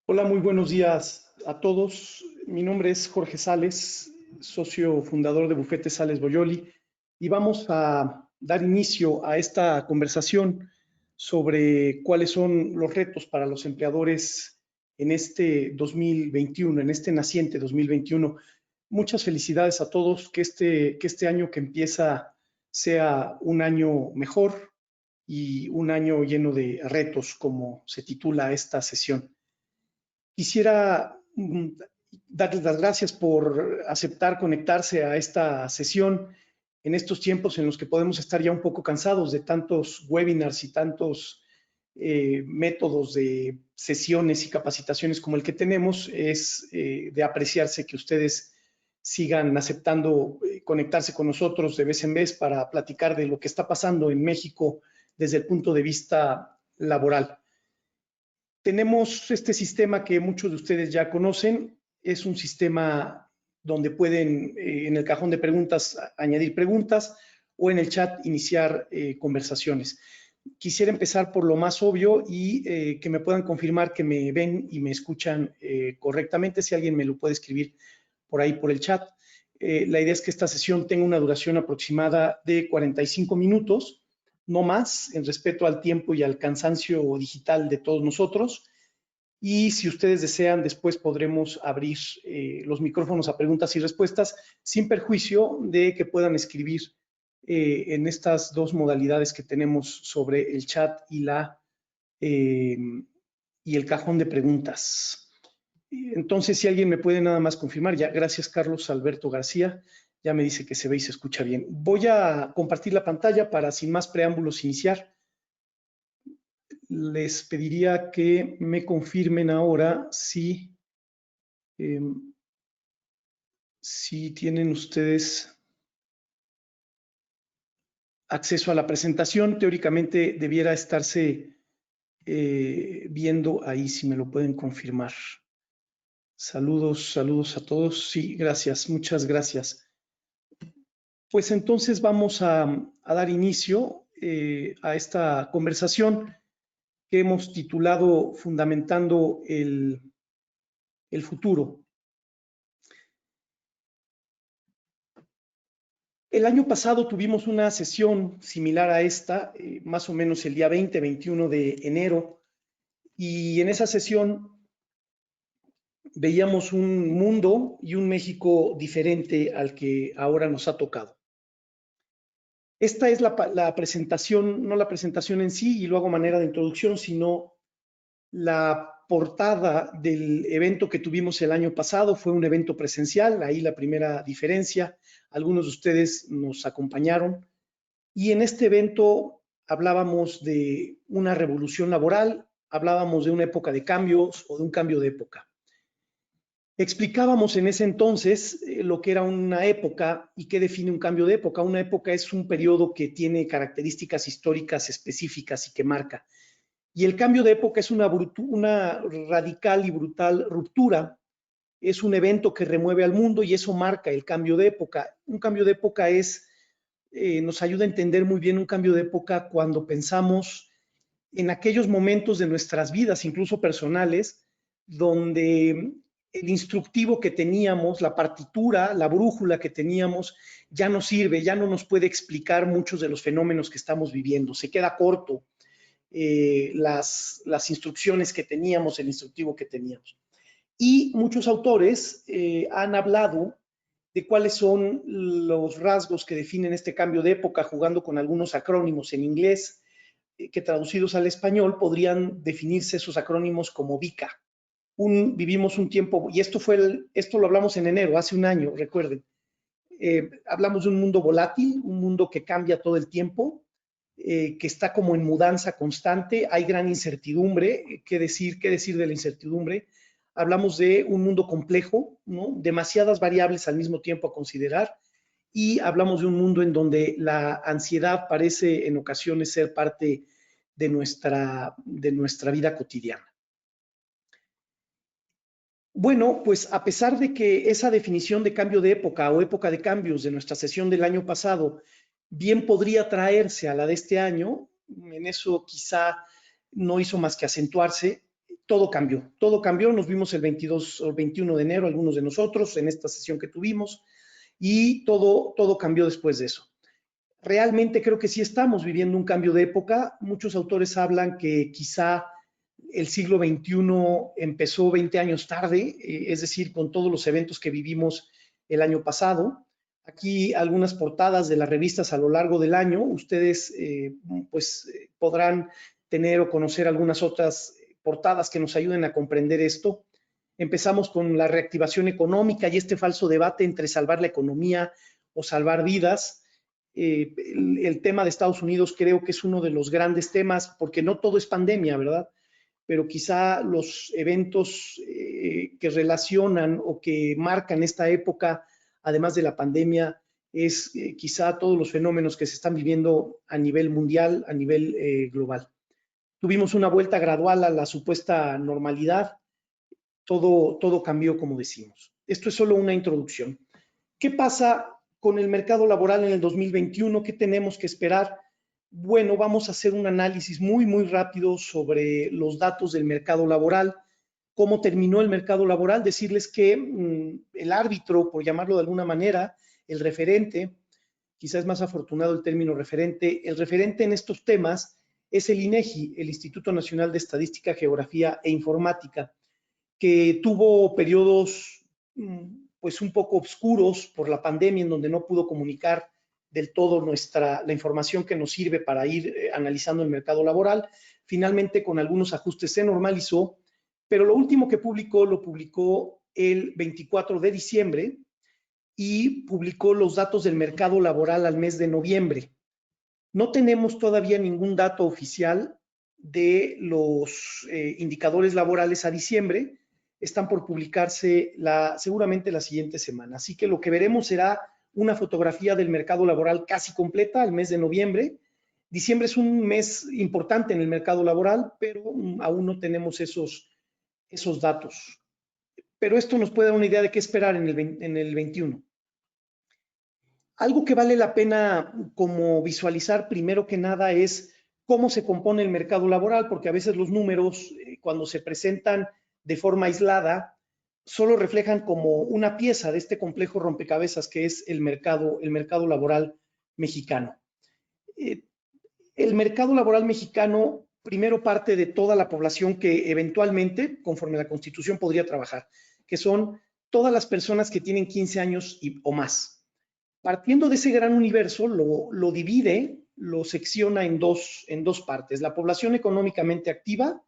Hola, muy buenos días a todos. Mi nombre es Jorge Sales, socio fundador de Bufete Sales Boyoli, y vamos a dar inicio a esta conversación sobre cuáles son los retos para los empleadores en este 2021, en este naciente 2021. Muchas felicidades a todos, que este año que empieza sea un año mejor y un año lleno de retos, como se titula esta sesión. Quisiera darles las gracias por aceptar conectarse a esta sesión en estos tiempos en los que podemos estar ya un poco cansados de tantos webinars y tantos métodos de sesiones y capacitaciones como el que tenemos. Es de apreciarse que ustedes sigan aceptando conectarse con nosotros de vez en vez para platicar de lo que está pasando en México desde el punto de vista laboral. Tenemos este sistema que muchos de ustedes ya conocen. Es un sistema donde pueden en el cajón de preguntas añadir preguntas o en el chat iniciar conversaciones. Quisiera empezar por lo más obvio y que me puedan confirmar que me ven y me escuchan correctamente. Si alguien me lo puede escribir por ahí por el chat. La idea es que esta sesión tenga una duración aproximada de 45 minutos, no más, en respeto al tiempo y al cansancio digital de todos nosotros. Y si ustedes desean, después podremos abrir los micrófonos a preguntas y respuestas, sin perjuicio de que puedan escribir en estas dos modalidades que tenemos sobre el chat y el cajón de preguntas. Entonces, si alguien me puede nada más confirmar, ya, gracias Carlos Alberto García, ya me dice que se ve y se escucha bien. Voy a compartir la pantalla para, sin más preámbulos, iniciar. Les pediría que me confirmen ahora si tienen ustedes acceso a la presentación. Teóricamente debiera estarse viendo ahí, si me lo pueden confirmar. Saludos, saludos a todos. Sí, gracias, muchas gracias. Pues entonces vamos a dar inicio a esta conversación que hemos titulado Fundamentando el futuro. El año pasado tuvimos una sesión similar a esta, más o menos el día 20-21 de enero, y en esa sesión veíamos un mundo y un México diferente al que ahora nos ha tocado. Esta es la presentación, no la presentación en sí, y lo hago a manera de introducción, sino la portada del evento que tuvimos el año pasado. Fue un evento presencial, ahí la primera diferencia. Algunos de ustedes nos acompañaron. Y en este evento hablábamos de una revolución laboral, hablábamos de una época de cambios o de un cambio de época. Explicábamos en ese entonces lo que era una época y qué define un cambio de época. Una época es un periodo que tiene características históricas específicas y que marca. Y el cambio de época es una radical y brutal ruptura. Es un evento que remueve al mundo y eso marca el cambio de época. Un cambio de época nos ayuda a entender muy bien un cambio de época cuando pensamos en aquellos momentos de nuestras vidas, incluso personales, donde el instructivo que teníamos, la partitura, la brújula que teníamos, ya no sirve, ya no nos puede explicar muchos de los fenómenos que estamos viviendo. Se queda corto las instrucciones que teníamos, el instructivo que teníamos. Y muchos autores han hablado de cuáles son los rasgos que definen este cambio de época, jugando con algunos acrónimos en inglés, que traducidos al español podrían definirse esos acrónimos como VICA. Vivimos un tiempo, y esto lo hablamos en enero, hace un año, recuerden. Hablamos de un mundo volátil, un mundo que cambia todo el tiempo, que está como en mudanza constante, hay gran incertidumbre. ¿Qué decir de la incertidumbre? Hablamos de un mundo complejo, ¿no? Demasiadas variables al mismo tiempo a considerar, y hablamos de un mundo en donde la ansiedad parece en ocasiones ser parte de nuestra vida cotidiana. Bueno, pues a pesar de que esa definición de cambio de época o época de cambios de nuestra sesión del año pasado bien podría traerse a la de este año, en eso quizá no hizo más que acentuarse. todo cambió, nos vimos el 22 o 21 de enero, algunos de nosotros, en esta sesión que tuvimos, y todo cambió después de eso. Realmente creo que sí estamos viviendo un cambio de época. Muchos autores hablan que quizá el siglo XXI empezó 20 años tarde, es decir, con todos los eventos que vivimos el año pasado. Aquí algunas portadas de las revistas a lo largo del año. Ustedes podrán tener o conocer algunas otras portadas que nos ayuden a comprender esto. Empezamos con la reactivación económica y este falso debate entre salvar la economía o salvar vidas. El tema de Estados Unidos creo que es uno de los grandes temas, porque no todo es pandemia, ¿verdad? Pero quizá los eventos que relacionan o que marcan esta época, además de la pandemia, es quizá todos los fenómenos que se están viviendo a nivel mundial, a nivel global. Tuvimos una vuelta gradual a la supuesta normalidad, todo cambió, como decimos. Esto es solo una introducción. ¿Qué pasa con el mercado laboral en el 2021? ¿Qué tenemos que esperar? Bueno, vamos a hacer un análisis muy rápido sobre los datos del mercado laboral, cómo terminó el mercado laboral, decirles que el árbitro, por llamarlo de alguna manera, el referente, quizás es más afortunado el término referente, el referente en estos temas es el INEGI, el Instituto Nacional de Estadística, Geografía e Informática, que tuvo periodos pues un poco oscuros por la pandemia, en donde no pudo comunicar del todo la información que nos sirve para ir analizando el mercado laboral. Finalmente, con algunos ajustes se normalizó, pero lo último que publicó, lo publicó el 24 de diciembre y publicó los datos del mercado laboral al mes de noviembre. No tenemos todavía ningún dato oficial de los indicadores laborales a diciembre. Están por publicarse seguramente la siguiente semana. Así que lo que veremos será una fotografía del mercado laboral casi completa al mes de noviembre. Diciembre es un mes importante en el mercado laboral, pero aún no tenemos esos datos. Pero esto nos puede dar una idea de qué esperar en el 21. Algo que vale la pena como visualizar primero que nada es cómo se compone el mercado laboral, porque a veces los números, cuando se presentan de forma aislada, solo reflejan como una pieza de este complejo rompecabezas que es el mercado laboral mexicano. El mercado laboral mexicano primero parte de toda la población que eventualmente, conforme a la Constitución, podría trabajar, que son todas las personas que tienen 15 años o más. Partiendo de ese gran universo, lo divide, lo secciona en dos partes, la población económicamente activa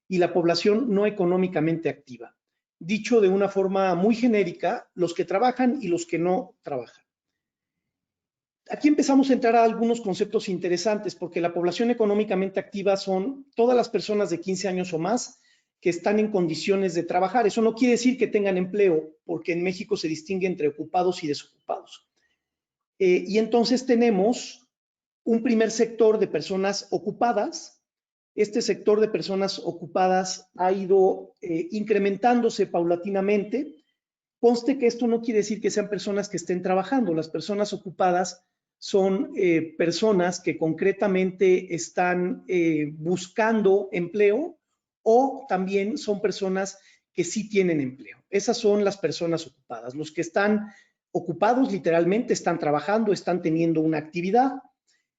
y la población no económicamente activa. Dicho de una forma muy genérica, los que trabajan y los que no trabajan. Aquí empezamos a entrar a algunos conceptos interesantes, porque la población económicamente activa son todas las personas de 15 años o más que están en condiciones de trabajar. Eso no quiere decir que tengan empleo, porque en México se distingue entre ocupados y desocupados. Y entonces tenemos un primer sector de personas ocupadas. Este sector de personas ocupadas ha ido incrementándose paulatinamente. Conste que esto no quiere decir que sean personas que estén trabajando. Las personas ocupadas son personas que concretamente están buscando empleo, o también son personas que sí tienen empleo. Esas son las personas ocupadas. Los que están ocupados literalmente están trabajando, están teniendo una actividad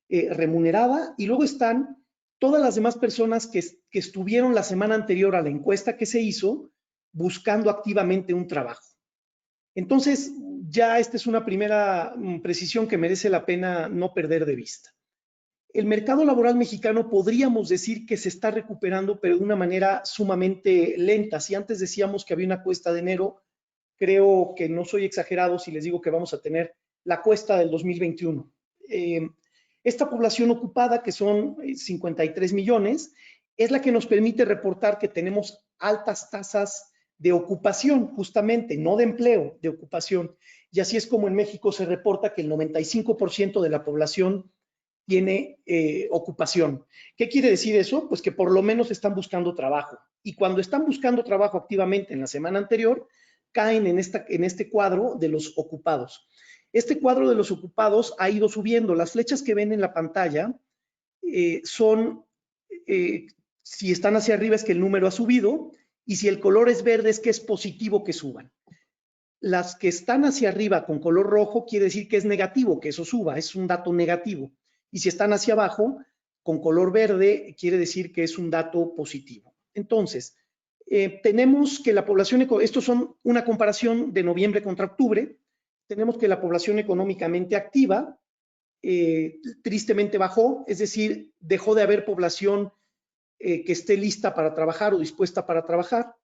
remunerada, y luego están todas las demás personas que estuvieron la semana anterior a la encuesta que se hizo buscando activamente un trabajo. Entonces, ya esta es una primera precisión que merece la pena no perder de vista. El mercado laboral mexicano podríamos decir que se está recuperando, pero de una manera sumamente lenta. Si antes decíamos que había una cuesta de enero, creo que no soy exagerado si les digo que vamos a tener la cuesta del 2021. Esta población ocupada, que son 53 millones, es la que nos permite reportar que tenemos altas tasas de ocupación, justamente, no de empleo, de ocupación. Y así es como en México se reporta que el 95% de la población tiene ocupación. ¿Qué quiere decir eso? Pues que por lo menos están buscando trabajo. Y cuando están buscando trabajo activamente en la semana anterior, caen en este cuadro de los ocupados. Este cuadro de los ocupados ha ido subiendo. Las flechas que ven en la pantalla son Si están hacia arriba es que el número ha subido, y si el color es verde es que es positivo que suban. Las que están hacia arriba con color rojo quiere decir que es negativo, que eso suba, es un dato negativo. Y si están hacia abajo con color verde, quiere decir que es un dato positivo. Entonces, tenemos que la población, esto son una comparación de noviembre contra octubre, tenemos que la población económicamente activa tristemente bajó, es decir, dejó de haber población que esté lista para trabajar o dispuesta para trabajar,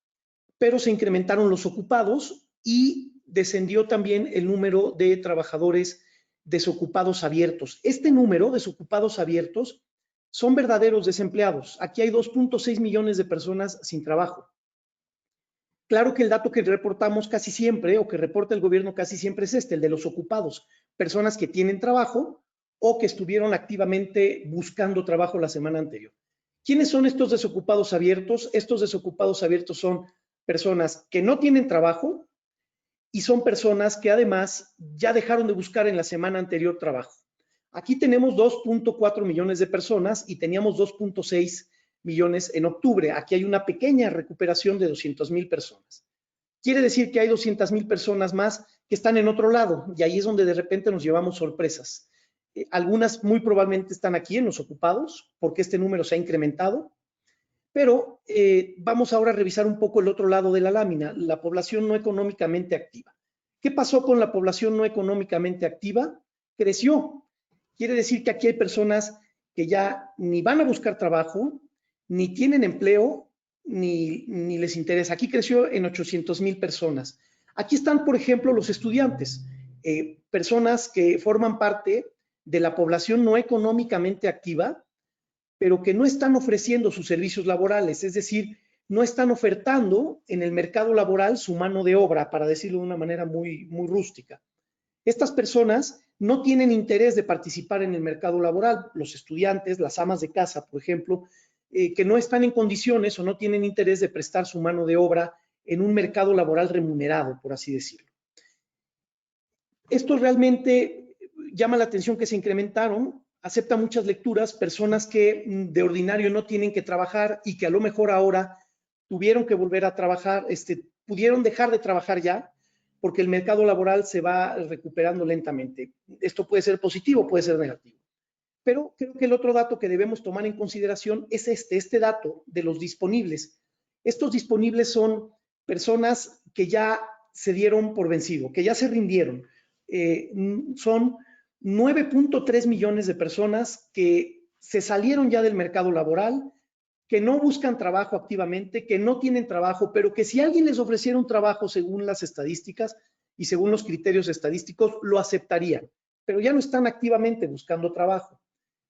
pero se incrementaron los ocupados y descendió también el número de trabajadores desocupados abiertos. Este número de desocupados abiertos son verdaderos desempleados. Aquí hay 2.6 millones de personas sin trabajo. Claro que el dato que reportamos casi siempre, o que reporta el gobierno casi siempre, es este, el de los ocupados, personas que tienen trabajo o que estuvieron activamente buscando trabajo la semana anterior. ¿Quiénes son estos desocupados abiertos? Estos desocupados abiertos son personas que no tienen trabajo y son personas que además ya dejaron de buscar en la semana anterior trabajo. Aquí tenemos 2.4 millones de personas y teníamos 2.6 millones en octubre. Aquí hay una pequeña recuperación de 200,000 personas. Quiere decir que hay 200,000 personas más que están en otro lado y ahí es donde de repente nos llevamos sorpresas. Algunas muy probablemente están aquí en los ocupados porque este número se ha incrementado, pero vamos ahora a revisar un poco el otro lado de la lámina, la población no económicamente activa. ¿Qué pasó con la población no económicamente activa? Creció. Quiere decir que aquí hay personas que ya ni van a buscar trabajo, ni tienen empleo, ni les interesa. Aquí creció en 800,000 personas. Aquí están, por ejemplo, los estudiantes, personas que forman parte de la población no económicamente activa, pero que no están ofreciendo sus servicios laborales, es decir, no están ofertando en el mercado laboral su mano de obra, para decirlo de una manera muy, muy rústica. Estas personas no tienen interés de participar en el mercado laboral. Los estudiantes, las amas de casa, por ejemplo, que no están en condiciones o no tienen interés de prestar su mano de obra en un mercado laboral remunerado, por así decirlo. Esto realmente llama la atención que se incrementaron, acepta muchas lecturas, personas que de ordinario no tienen que trabajar y que a lo mejor ahora tuvieron que volver a trabajar, pudieron dejar de trabajar ya, porque el mercado laboral se va recuperando lentamente. Esto puede ser positivo, puede ser negativo. Pero creo que el otro dato que debemos tomar en consideración es este dato de los disponibles. Estos disponibles son personas que ya se dieron por vencido, que ya se rindieron. Son 9.3 millones de personas que se salieron ya del mercado laboral, que no buscan trabajo activamente, que no tienen trabajo, pero que si alguien les ofreciera un trabajo según las estadísticas y según los criterios estadísticos, lo aceptarían, pero ya no están activamente buscando trabajo.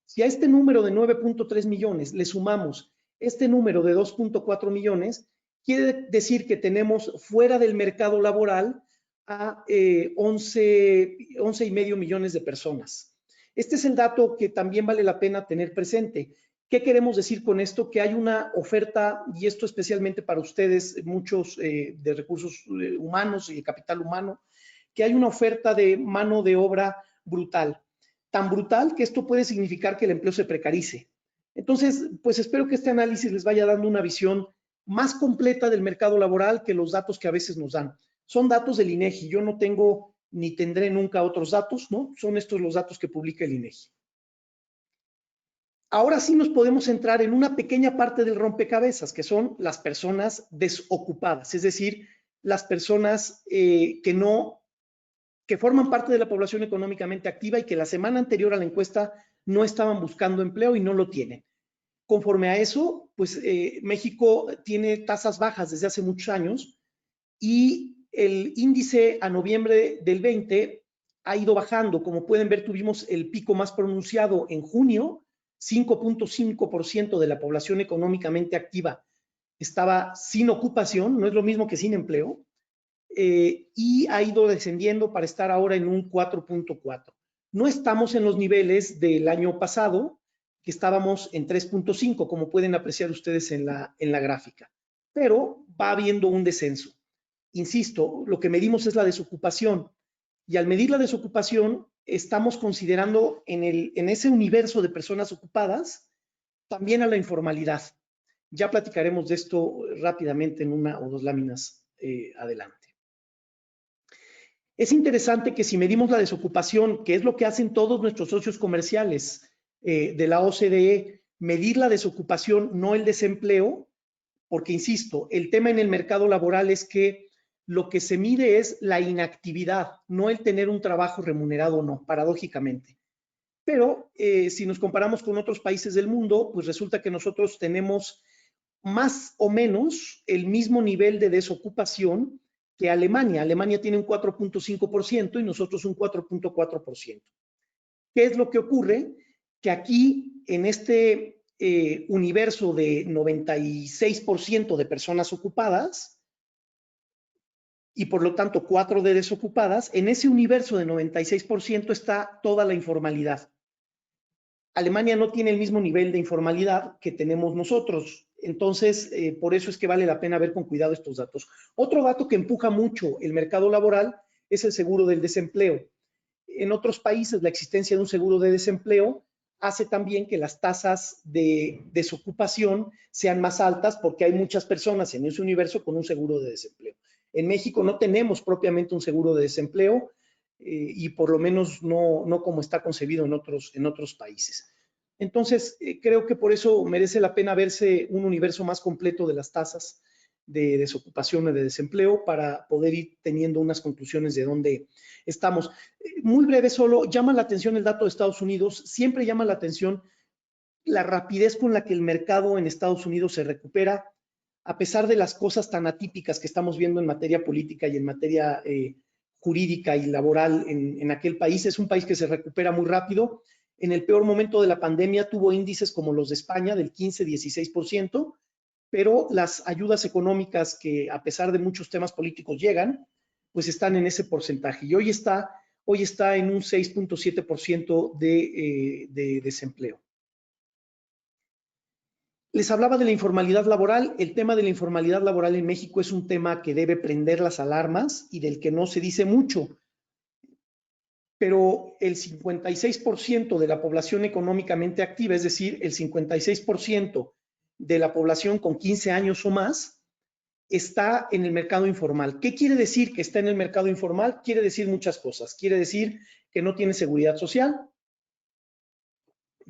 Si a este número de 9.3 millones le sumamos este número de 2.4 millones, quiere decir que tenemos fuera del mercado laboral a 11,5 millones de personas. Este es el dato que también vale la pena tener presente. ¿Qué queremos decir con esto? Que hay una oferta, y esto especialmente para ustedes, muchos de recursos humanos y de capital humano, que hay una oferta de mano de obra brutal. Tan brutal que esto puede significar que el empleo se precarice. Entonces, pues espero que este análisis les vaya dando una visión más completa del mercado laboral que los datos que a veces nos dan. Son datos del INEGI, yo no tengo ni tendré nunca otros datos, ¿no? Son estos los datos que publica el INEGI. Ahora sí nos podemos centrar en una pequeña parte del rompecabezas, que son las personas desocupadas, es decir, las personas que forman parte de la población económicamente activa y que la semana anterior a la encuesta no estaban buscando empleo y no lo tienen. Conforme a eso, pues México tiene tasas bajas desde hace muchos años y el índice a noviembre del 20 ha ido bajando. Como pueden ver, tuvimos el pico más pronunciado en junio, 5.5% de la población económicamente activa estaba sin ocupación, no es lo mismo que sin empleo, y ha ido descendiendo para estar ahora en un 4.4. No estamos en los niveles del año pasado, que estábamos en 3.5, como pueden apreciar ustedes en la gráfica, pero va habiendo un descenso. Insisto, lo que medimos es la desocupación, y al medir la desocupación estamos considerando en ese universo de personas ocupadas también a la informalidad. Ya platicaremos de esto rápidamente en una o dos láminas adelante. Es interesante que si medimos la desocupación, que es lo que hacen todos nuestros socios comerciales de la OCDE, medir la desocupación, no el desempleo, porque insisto, el tema en el mercado laboral es que lo que se mide es la inactividad, no el tener un trabajo remunerado o no, paradójicamente. Pero si nos comparamos con otros países del mundo, pues resulta que nosotros tenemos más o menos el mismo nivel de desocupación que Alemania. Alemania tiene un 4.5% y nosotros un 4.4%. ¿Qué es lo que ocurre? Que aquí, en este universo de 96% de personas ocupadas y por lo tanto 4 de desocupadas, en ese universo de 96% está toda la informalidad. Alemania no tiene el mismo nivel de informalidad que tenemos nosotros. Entonces, por eso es que vale la pena ver con cuidado estos datos. Otro dato que empuja mucho el mercado laboral es el seguro del desempleo. En otros países, la existencia de un seguro de desempleo hace también que las tasas de desocupación sean más altas porque hay muchas personas en ese universo con un seguro de desempleo. En México no tenemos propiamente un seguro de desempleo y por lo menos no como está concebido en otros países. Entonces, creo que por eso merece la pena verse un universo más completo de las tasas de desocupación o de desempleo para poder ir teniendo unas conclusiones de dónde estamos. Muy breve solo, llama la atención el dato de Estados Unidos, siempre llama la atención la rapidez con la que el mercado en Estados Unidos se recupera, a pesar de las cosas tan atípicas que estamos viendo en materia política y en materia jurídica y laboral en aquel país. Es un país que se recupera muy rápido. En el peor momento de la pandemia tuvo índices como los de España del 15-16%, pero las ayudas económicas que a pesar de muchos temas políticos llegan, pues están en ese porcentaje. Y hoy está en un 6.7% de desempleo. Les hablaba de la informalidad laboral. El tema de la informalidad laboral en México es un tema que debe prender las alarmas y del que no se dice mucho. Pero el 56% de la población económicamente activa, es decir, el 56% de la población con 15 años o más, está en el mercado informal. ¿Qué quiere decir que está en el mercado informal? Quiere decir muchas cosas. Quiere decir que no tiene seguridad social,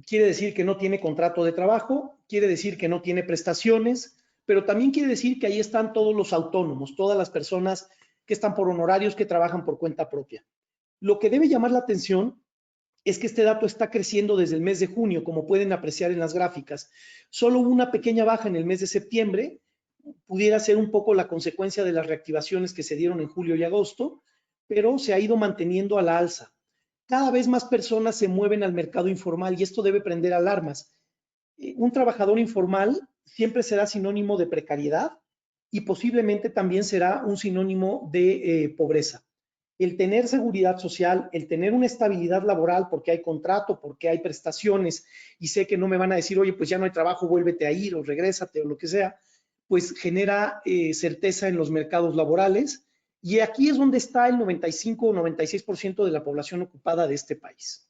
quiere decir que no tiene contrato de trabajo, quiere decir que no tiene prestaciones, pero también quiere decir que ahí están todos los autónomos, todas las personas que están por honorarios, que trabajan por cuenta propia. Lo que debe llamar la atención es que este dato está creciendo desde el mes de junio, como pueden apreciar en las gráficas. Solo hubo una pequeña baja en el mes de septiembre, pudiera ser un poco la consecuencia de las reactivaciones que se dieron en julio y agosto, pero se ha ido manteniendo a la alza. Cada vez más personas se mueven al mercado informal y esto debe prender alarmas. Un trabajador informal siempre será sinónimo de precariedad y posiblemente también será un sinónimo de pobreza. El tener seguridad social, el tener una estabilidad laboral porque hay contrato, porque hay prestaciones y sé que no me van a decir, oye, pues ya no hay trabajo, vuélvete a ir o regrésate o lo que sea, pues genera certeza en los mercados laborales. Y aquí es donde está el 95 o 96% de la población ocupada de este país.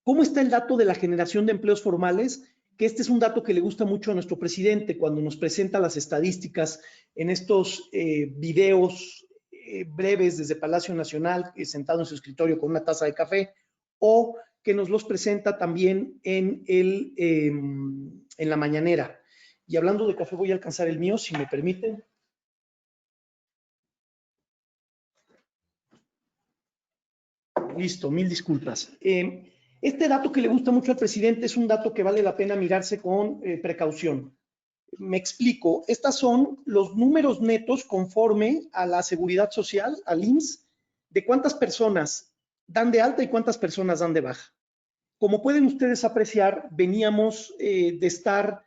¿Cómo está el dato de la generación de empleos formales? Que este es un dato que le gusta mucho a nuestro presidente cuando nos presenta las estadísticas en estos videos breves desde Palacio Nacional, sentado en su escritorio con una taza de café, o que nos los presenta también en la mañanera. Y hablando de café, voy a alcanzar el mío, si me permiten. Listo, mil disculpas. Este dato que le gusta mucho al presidente es un dato que vale la pena mirarse con precaución. Me explico, estos son los números netos conforme a la seguridad social, al IMSS, de cuántas personas dan de alta y cuántas personas dan de baja. Como pueden ustedes apreciar, veníamos de estar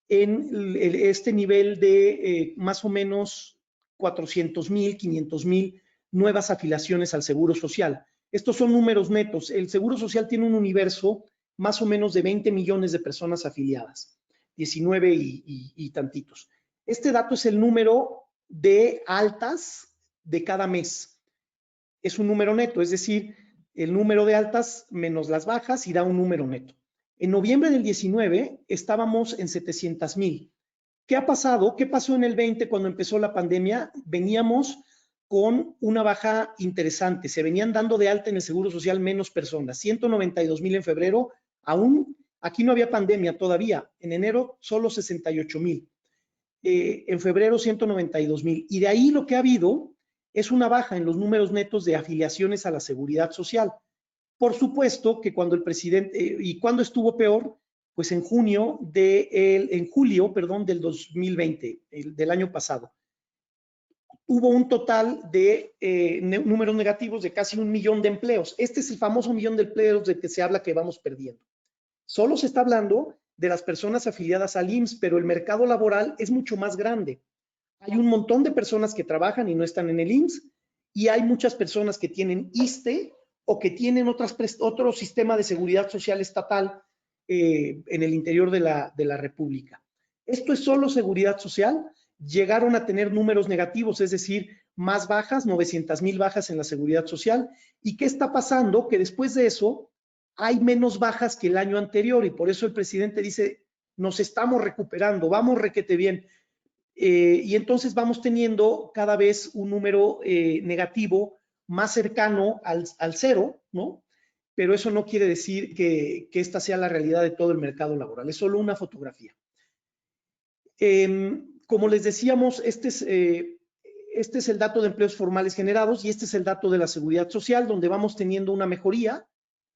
en este nivel de más o menos 400,000, 500,000 nuevas afiliaciones al Seguro Social. Estos son números netos. El Seguro Social tiene un universo más o menos de 20 millones de personas afiliadas, 19 y tantitos. Este dato es el número de altas de cada mes. Es un número neto, es decir, el número de altas menos las bajas y da un número neto. En noviembre del 19 estábamos en 700,000. ¿Qué ha pasado? ¿Qué pasó en el 20 cuando empezó la pandemia? Veníamos con una baja interesante. Se venían dando de alta en el Seguro Social menos personas. 192,000 en febrero. Aún aquí no había pandemia todavía. En enero solo 68,000. En febrero 192,000. Y de ahí lo que ha habido es una baja en los números netos de afiliaciones a la Seguridad Social. Por supuesto que cuando el presidente, y cuando estuvo peor, pues en julio del 2020, del año pasado, hubo un total de números negativos de casi 1,000,000 de empleos. Este es el famoso 1,000,000 de empleos del que se habla que vamos perdiendo. Solo se está hablando de las personas afiliadas al IMSS, pero el mercado laboral es mucho más grande. Hay un montón de personas que trabajan y no están en el IMSS, y hay muchas personas que tienen ISSSTE o que tienen otro sistema de seguridad social estatal en el interior de la República. Esto es solo seguridad social. Llegaron a tener números negativos, es decir, más bajas, 900,000 bajas en la seguridad social. ¿Y qué está pasando? Que después de eso hay menos bajas que el año anterior, y por eso el presidente dice, nos estamos recuperando, vamos requete bien. Y entonces vamos teniendo cada vez un número negativo más cercano al cero, ¿no? Pero eso no quiere decir que esta sea la realidad de todo el mercado laboral, es solo una fotografía. Como les decíamos, este es el dato de empleos formales generados y este es el dato de la seguridad social, donde vamos teniendo una mejoría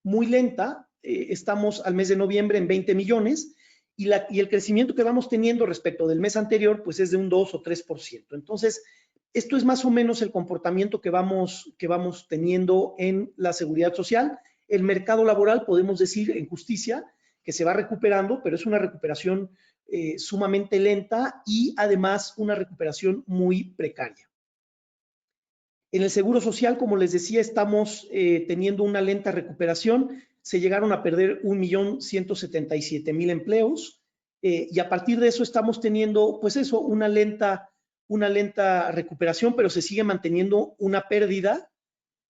muy lenta. Estamos al mes de noviembre en 20 millones y el crecimiento que vamos teniendo respecto del mes anterior, pues es de un 2 o 3%. Entonces, esto es más o menos el comportamiento que vamos teniendo en la seguridad social. El mercado laboral, podemos decir en justicia, que se va recuperando, pero es una recuperación sumamente lenta y además una recuperación muy precaria. En el Seguro Social, como les decía, estamos teniendo una lenta recuperación. Se llegaron a perder 1,177,000 empleos y a partir de eso estamos teniendo, pues eso, una lenta recuperación, pero se sigue manteniendo una pérdida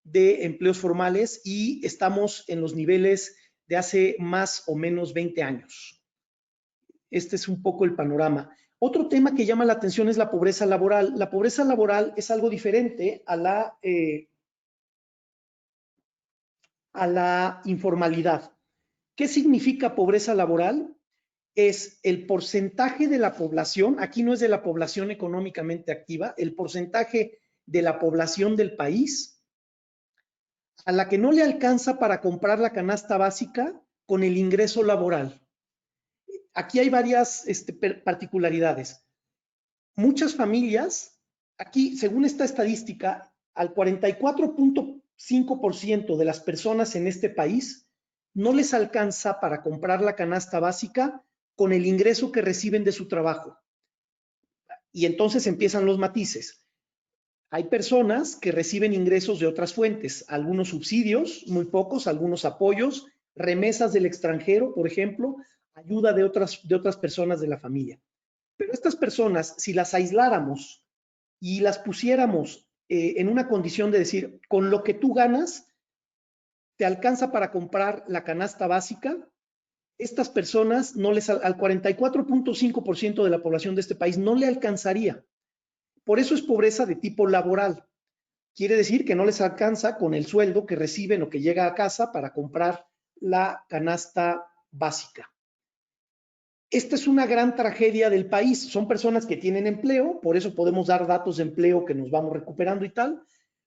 de empleos formales y estamos en los niveles de hace más o menos 20 años. Este es un poco el panorama. Otro tema que llama la atención es la pobreza laboral. La pobreza laboral es algo diferente a la informalidad. ¿Qué significa pobreza laboral? Es el porcentaje de la población, aquí no es de la población económicamente activa, el porcentaje de la población del país a la que no le alcanza para comprar la canasta básica con el ingreso laboral. Aquí hay varias particularidades. Muchas familias, aquí, según esta estadística, al 44.5% de las personas en este país no les alcanza para comprar la canasta básica con el ingreso que reciben de su trabajo. Y entonces empiezan los matices. Hay personas que reciben ingresos de otras fuentes, algunos subsidios, muy pocos, algunos apoyos, remesas del extranjero, por ejemplo, ayuda de otras personas de la familia. Pero estas personas, si las aisláramos y las pusiéramos en una condición de decir, con lo que tú ganas, te alcanza para comprar la canasta básica, estas personas al 44.5% de la población de este país no le alcanzaría. Por eso es pobreza de tipo laboral. Quiere decir que no les alcanza con el sueldo que reciben o que llega a casa para comprar la canasta básica. Esta es una gran tragedia del país. Son personas que tienen empleo, por eso podemos dar datos de empleo que nos vamos recuperando y tal,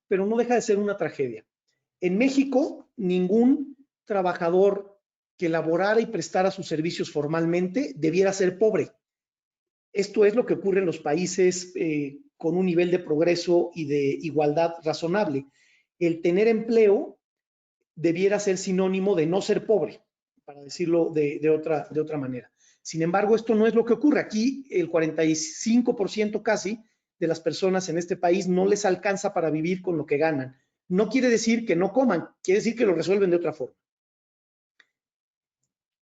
pero no deja de ser una tragedia. En México, ningún trabajador que laborara y prestara sus servicios formalmente debiera ser pobre. Esto es lo que ocurre en los países con un nivel de progreso y de igualdad razonable. El tener empleo debiera ser sinónimo de no ser pobre, para decirlo de otra manera. Sin embargo, esto no es lo que ocurre. Aquí el 45% casi de las personas en este país no les alcanza para vivir con lo que ganan. No quiere decir que no coman, quiere decir que lo resuelven de otra forma.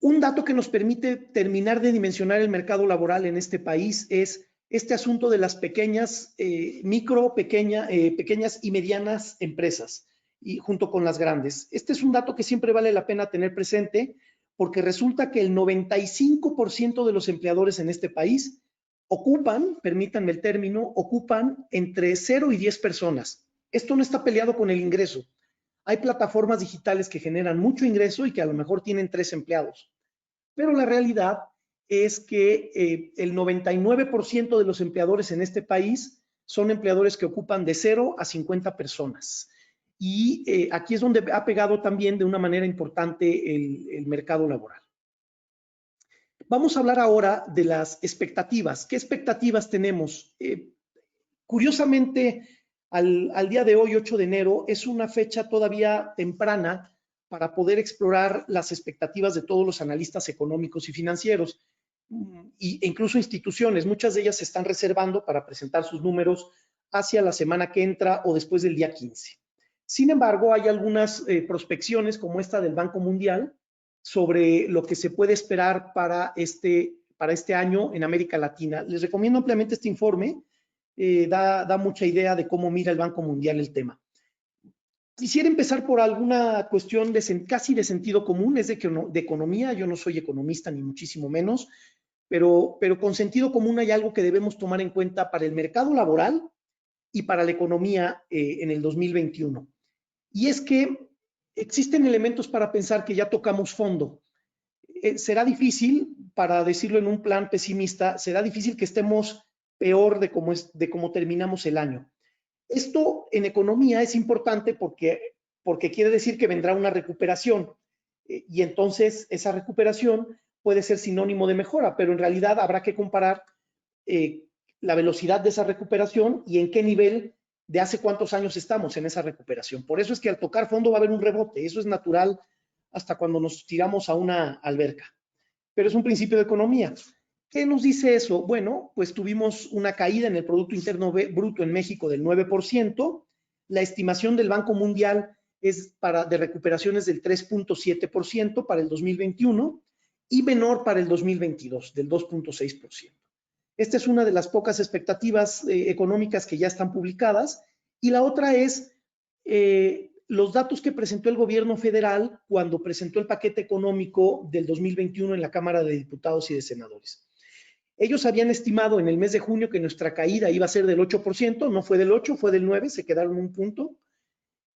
Un dato que nos permite terminar de dimensionar el mercado laboral en este país es este asunto de las pequeñas, pequeñas y medianas empresas, y junto con las grandes. Este es un dato que siempre vale la pena tener presente porque resulta que el 95% de los empleadores en este país ocupan, permítanme el término, ocupan entre 0 y 10 personas. Esto no está peleado con el ingreso. Hay plataformas digitales que generan mucho ingreso y que a lo mejor tienen 3 empleados. Pero la realidad es que el 99% de los empleadores en este país son empleadores que ocupan de 0 a 50 personas. Y aquí es donde ha pegado también de una manera importante el mercado laboral. Vamos a hablar ahora de las expectativas. ¿Qué expectativas tenemos? Curiosamente, al día de hoy, 8 de enero, es una fecha todavía temprana para poder explorar las expectativas de todos los analistas económicos y financieros, e incluso instituciones. Muchas de ellas se están reservando para presentar sus números hacia la semana que entra o después del día 15. Sin embargo, hay algunas prospecciones como esta del Banco Mundial sobre lo que se puede esperar para este año en América Latina. Les recomiendo ampliamente este informe. Da mucha idea de cómo mira el Banco Mundial el tema. Quisiera empezar por alguna cuestión casi de sentido común, es de economía. Yo no soy economista ni muchísimo menos, pero con sentido común hay algo que debemos tomar en cuenta para el mercado laboral y para la economía en el 2021. Y es que existen elementos para pensar que ya tocamos fondo. Será difícil, para decirlo en un plan pesimista, será difícil que estemos peor de cómo terminamos el año. Esto en economía es importante porque quiere decir que vendrá una recuperación y entonces esa recuperación puede ser sinónimo de mejora, pero en realidad habrá que comparar la velocidad de esa recuperación y en qué nivel de hace cuántos años estamos en esa recuperación. Por eso es que al tocar fondo va a haber un rebote, eso es natural hasta cuando nos tiramos a una alberca, pero es un principio de economía. ¿Qué nos dice eso? Bueno, pues tuvimos una caída en el Producto Interno Bruto en México del 9%. La estimación del Banco Mundial es de recuperaciones del 3.7% para el 2021 y menor para el 2022, del 2.6%. Esta es una de las pocas expectativas económicas que ya están publicadas. Y la otra es los datos que presentó el gobierno federal cuando presentó el paquete económico del 2021 en la Cámara de Diputados y de Senadores. Ellos habían estimado en el mes de junio que nuestra caída iba a ser del 8%, no fue del 8, fue del 9, se quedaron un punto.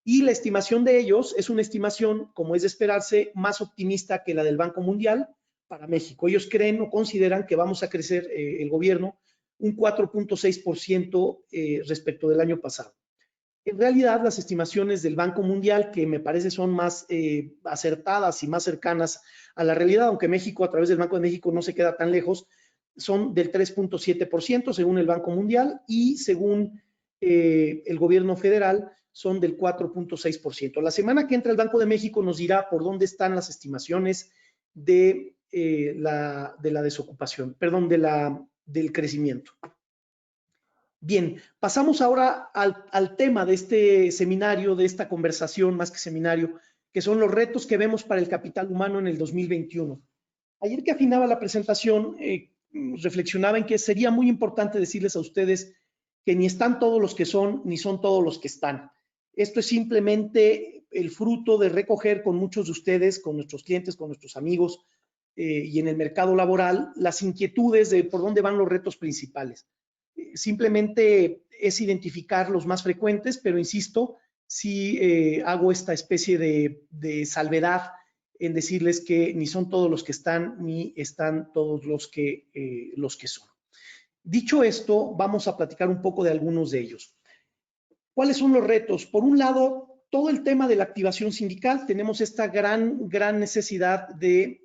Y la estimación de ellos es una estimación, como es de esperarse, más optimista que la del Banco Mundial para México. Ellos creen o consideran que vamos a crecer el gobierno un 4.6% respecto del año pasado. En realidad, las estimaciones del Banco Mundial, que me parece son más acertadas y más cercanas a la realidad, aunque México, a través del Banco de México, no se queda tan lejos, son del 3.7% según el Banco Mundial y según el gobierno federal son del 4.6%. La semana que entra el Banco de México nos dirá por dónde están las estimaciones de la desocupación, perdón, del crecimiento. Bien, pasamos ahora al tema de este seminario, de esta conversación, más que seminario, que son los retos que vemos para el capital humano en el 2021. Ayer que afinaba la presentación, reflexionaba en que sería muy importante decirles a ustedes que ni están todos los que son, ni son todos los que están. Esto es simplemente el fruto de recoger con muchos de ustedes, con nuestros clientes, con nuestros amigos y en el mercado laboral, las inquietudes de por dónde van los retos principales. Simplemente es identificar los más frecuentes, pero insisto, sí hago esta especie de salvedad en decirles que ni son todos los que están, ni están todos los que son. Dicho esto, vamos a platicar un poco de algunos de ellos. ¿Cuáles son los retos? Por un lado, todo el tema de la activación sindical. Tenemos esta gran necesidad de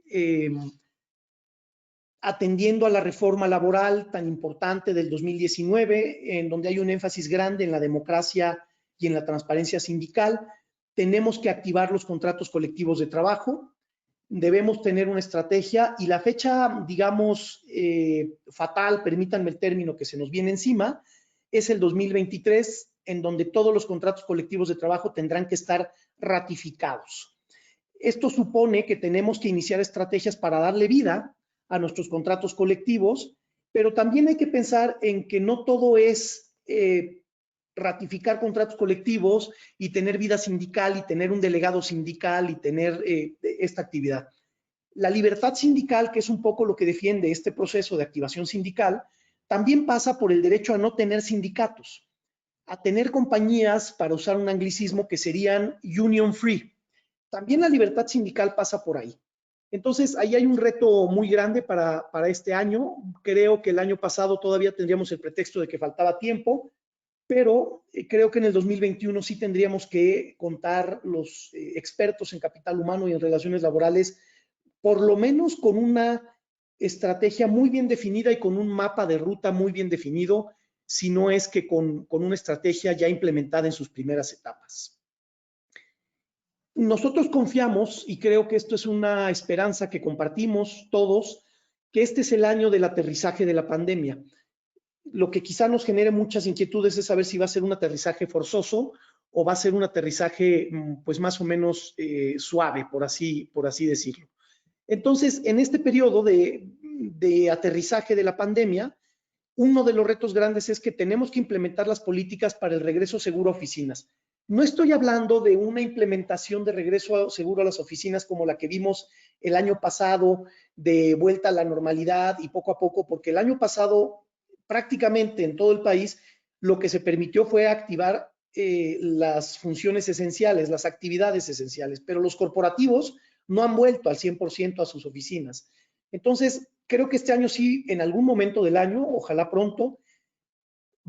atendiendo a la reforma laboral tan importante del 2019, en donde hay un énfasis grande en la democracia y en la transparencia sindical. Tenemos que activar los contratos colectivos de trabajo, debemos tener una estrategia y la fecha, digamos, fatal, permítanme el término, que se nos viene encima, es el 2023, en donde todos los contratos colectivos de trabajo tendrán que estar ratificados. Esto supone que tenemos que iniciar estrategias para darle vida a nuestros contratos colectivos, pero también hay que pensar en que no todo es ratificar contratos colectivos y tener vida sindical y tener un delegado sindical y tener esta actividad. La libertad sindical, que es un poco lo que defiende este proceso de activación sindical, también pasa por el derecho a no tener sindicatos, a tener compañías, para usar un anglicismo, que serían union free. También la libertad sindical pasa por ahí. Entonces, ahí hay un reto muy grande para este año. Creo que el año pasado todavía tendríamos el pretexto de que faltaba tiempo, pero creo que en el 2021 sí tendríamos que contar los expertos en capital humano y en relaciones laborales, por lo menos con una estrategia muy bien definida y con un mapa de ruta muy bien definido, si no es que con una estrategia ya implementada en sus primeras etapas. Nosotros confiamos, y creo que esto es una esperanza que compartimos todos, que este es el año del aterrizaje de la pandemia. Lo que quizá nos genere muchas inquietudes es saber si va a ser un aterrizaje forzoso o va a ser un aterrizaje pues más o menos suave, por así decirlo. Entonces, en este periodo de aterrizaje de la pandemia, uno de los retos grandes es que tenemos que implementar las políticas para el regreso seguro a oficinas. No estoy hablando de una implementación de regreso seguro a las oficinas como la que vimos el año pasado, de vuelta a la normalidad y poco a poco, porque el año pasado prácticamente en todo el país lo que se permitió fue activar las funciones esenciales, las actividades esenciales, pero los corporativos no han vuelto al 100% a sus oficinas. Entonces, creo que este año sí, en algún momento del año, ojalá pronto,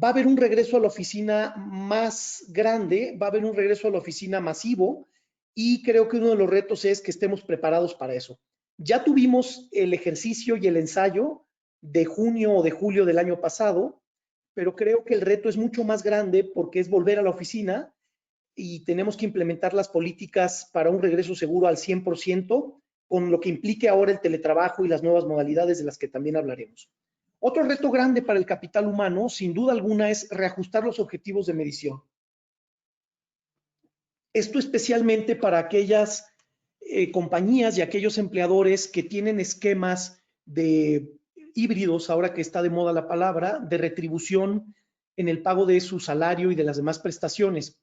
va a haber un regreso a la oficina más grande, va a haber un regreso a la oficina masivo, y creo que uno de los retos es que estemos preparados para eso. Ya tuvimos el ejercicio y el ensayo de junio o de julio del año pasado, pero creo que el reto es mucho más grande porque es volver a la oficina y tenemos que implementar las políticas para un regreso seguro al 100%, con lo que implique ahora el teletrabajo y las nuevas modalidades de las que también hablaremos. Otro reto grande para el capital humano, sin duda alguna, es reajustar los objetivos de medición. Esto especialmente para aquellas compañías y aquellos empleadores que tienen esquemas de híbridos, ahora que está de moda la palabra, de retribución en el pago de su salario y de las demás prestaciones.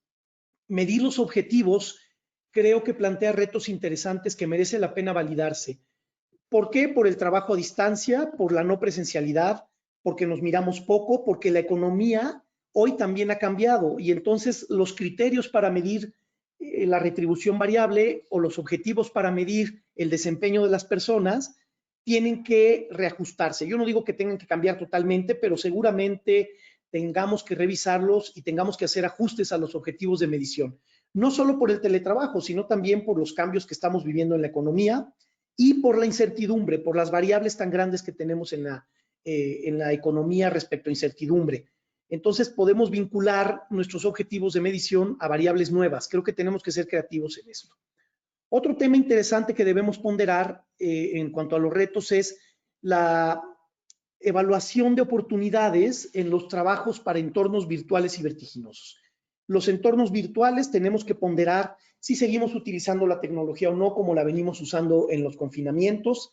Medir los objetivos creo que plantea retos interesantes que merece la pena validarse. ¿Por qué? Por el trabajo a distancia, por la no presencialidad, porque nos miramos poco, porque la economía hoy también ha cambiado y entonces los criterios para medir la retribución variable o los objetivos para medir el desempeño de las personas tienen que reajustarse. Yo no digo que tengan que cambiar totalmente, pero seguramente tengamos que revisarlos y tengamos que hacer ajustes a los objetivos de medición. No solo por el teletrabajo, sino también por los cambios que estamos viviendo en la economía y por la incertidumbre, por las variables tan grandes que tenemos en la economía respecto a incertidumbre. Entonces podemos vincular nuestros objetivos de medición a variables nuevas. Creo que tenemos que ser creativos en esto. Otro tema interesante que debemos ponderar en cuanto a los retos es la evaluación de oportunidades en los trabajos para entornos virtuales y vertiginosos. Los entornos virtuales tenemos que ponderar si seguimos utilizando la tecnología o no, como la venimos usando en los confinamientos,